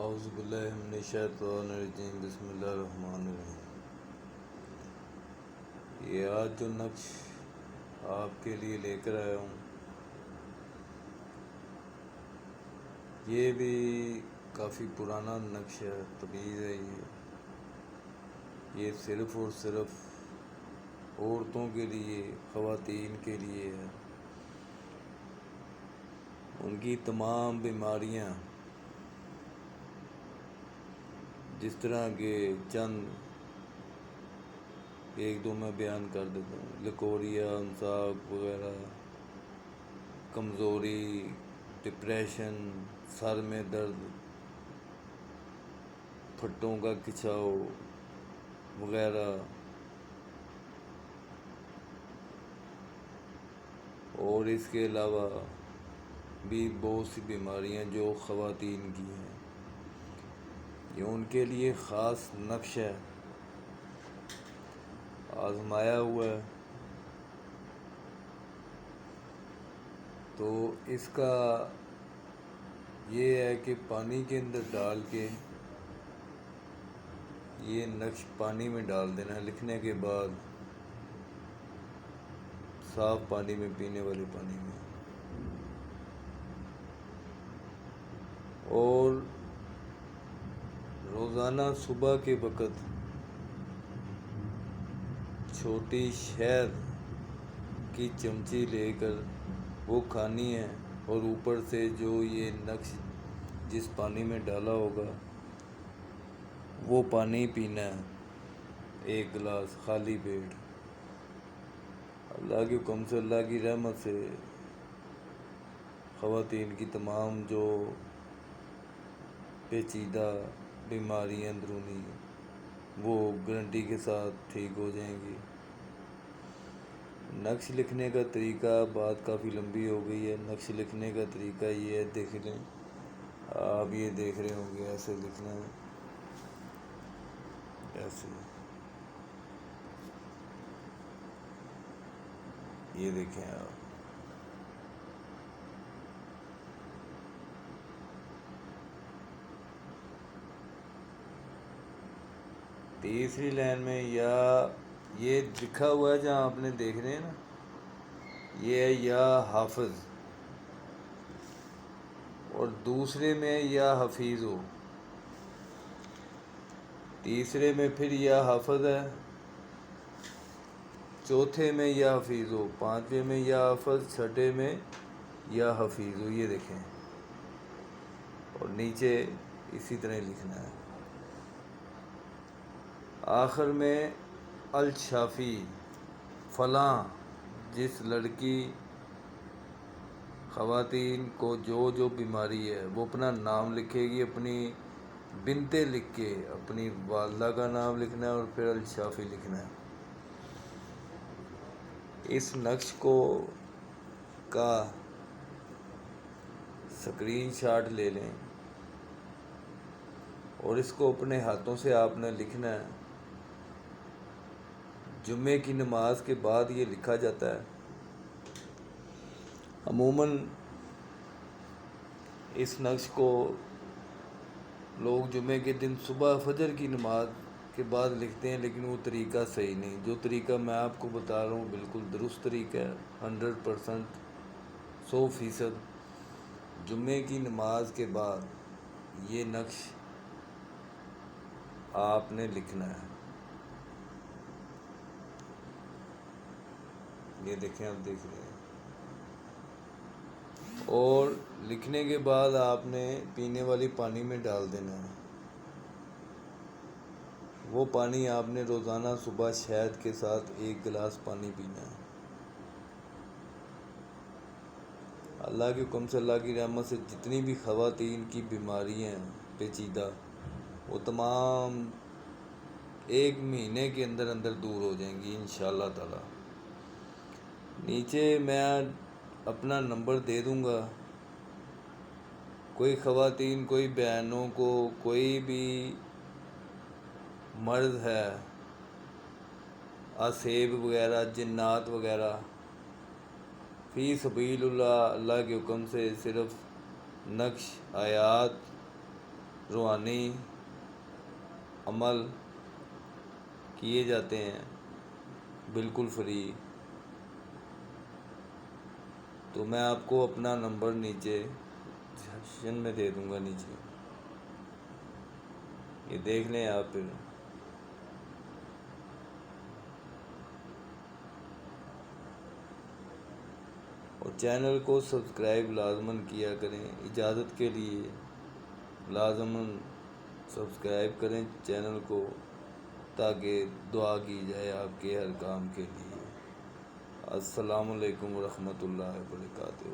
اعوذ باللہ من الشیطان الرجیم بسم اللہ الرحمن الرحیم۔ یہ آج جو نقش آپ کے لیے لے کر آیا ہوں یہ بھی کافی پرانا نقش ہے، تمیز ہے۔ یہ صرف اور صرف عورتوں کے لیے، خواتین کے لیے ہے۔ ان کی تمام بیماریاں، جس طرح کے چند ایک دو میں بیان کر دیتا ہوں: لکوریا، امساک وغیرہ، کمزوری، ڈپریشن، سر میں درد، پھٹوں کا کھچاؤ وغیرہ، اور اس کے علاوہ بھی بہت سی بیماریاں جو خواتین کی ہیں، یہ ان کے لیے خاص نقش ہے، آزمایا ہوا ہے۔ تو اس کا یہ ہے کہ پانی کے اندر ڈال کے یہ نقش پانی میں ڈال دینا ہے، لکھنے کے بعد صاف پانی میں، پینے والے پانی میں، اور روزانہ صبح کے وقت چھوٹی شہد کی چمچی لے کر وہ کھانی ہے، اور اوپر سے جو یہ نقش جس پانی میں ڈالا ہوگا وہ پانی پینا ہے، 1 گلاس خالی پیٹ۔ اللہ کے حکم سے، اللہ کی رحمت سے، خواتین کی تمام جو پیچیدہ بیماریاں اندرونی وہ گارنٹی کے ساتھ ٹھیک ہو جائیں گی۔ نقش لکھنے کا طریقہ، بات کافی لمبی ہو گئی ہے۔ نقش لکھنے کا طریقہ یہ ہے، دیکھ لیں آپ، یہ دیکھ رہے ہوں گے، ایسے لکھنا ہے، ایسے، یہ دیکھیں آپ، تیسری لائن میں یا یہ لکھا ہوا ہے جہاں آپ نے دیکھ رہے ہیں نا، یہ ہے یا حافظ، اور دوسرے میں یا حفیظ ہو، تیسرے میں پھر یا حافظ ہے، چوتھے میں یا حفیظ ہو، پانچویں میں یا حافظ، چھٹے میں یا حفیظ ہو، یہ دیکھیں، اور نیچے اسی طرح لکھنا ہے۔ آخر میں الشافی، فلاں، جس لڑکی، خواتین کو جو بیماری ہے وہ اپنا نام لکھے گی، اپنی بنتیں لکھ کے اپنی والدہ کا نام لکھنا ہے، اور پھر الشافی لکھنا ہے۔ اس نقش کا سکرین شاٹ لے لیں، اور اس کو اپنے ہاتھوں سے آپ نے لکھنا ہے۔ جمعے کی نماز کے بعد یہ لکھا جاتا ہے۔ عموماً اس نقش کو لوگ جمعے کے دن صبح فجر کی نماز کے بعد لکھتے ہیں، لیکن وہ طریقہ صحیح نہیں۔ جو طریقہ میں آپ کو بتا رہا ہوں بالکل درست طریقہ ہے، 100%، 100%۔ جمعے کی نماز کے بعد یہ نقش آپ نے لکھنا ہے۔ یہ دیکھیں، آپ دیکھ رہے ہیں، اور لکھنے کے بعد آپ نے پینے والی پانی میں ڈال دینا ہے۔ وہ پانی آپ نے روزانہ صبح شہد کے ساتھ 1 گلاس پانی پینا ہے۔ اللہ کے حکم سے، اللہ کی رحمت سے، جتنی بھی خواتین کی بیماریاں ہیں پیچیدہ، وہ تمام 1 مہینے کے اندر اندر دور ہو جائیں گی انشاءاللہ تعالی۔ نیچے میں اپنا نمبر دے دوں گا، کوئی خواتین، کوئی بہنوں کو کوئی بھی مرض ہے، آسیب وغیرہ، جنات وغیرہ، فی سبیل اللہ، اللہ کے حکم سے صرف نقش، آیات روحانی عمل کیے جاتے ہیں بالکل فری. تو میں آپ کو اپنا نمبر نیچے ڈسکرپشن میں دے دوں گا نیچے، یہ دیکھ لیں آپ پھر. اور چینل کو سبسکرائب لازماً کیا کریں. اجازت کے لیے لازماً سبسکرائب کریں چینل کو، تاکہ دعا کی جائے آپ کے ہر کام کے لیے. السلام علیکم ورحمۃ اللہ وبرکاتہ.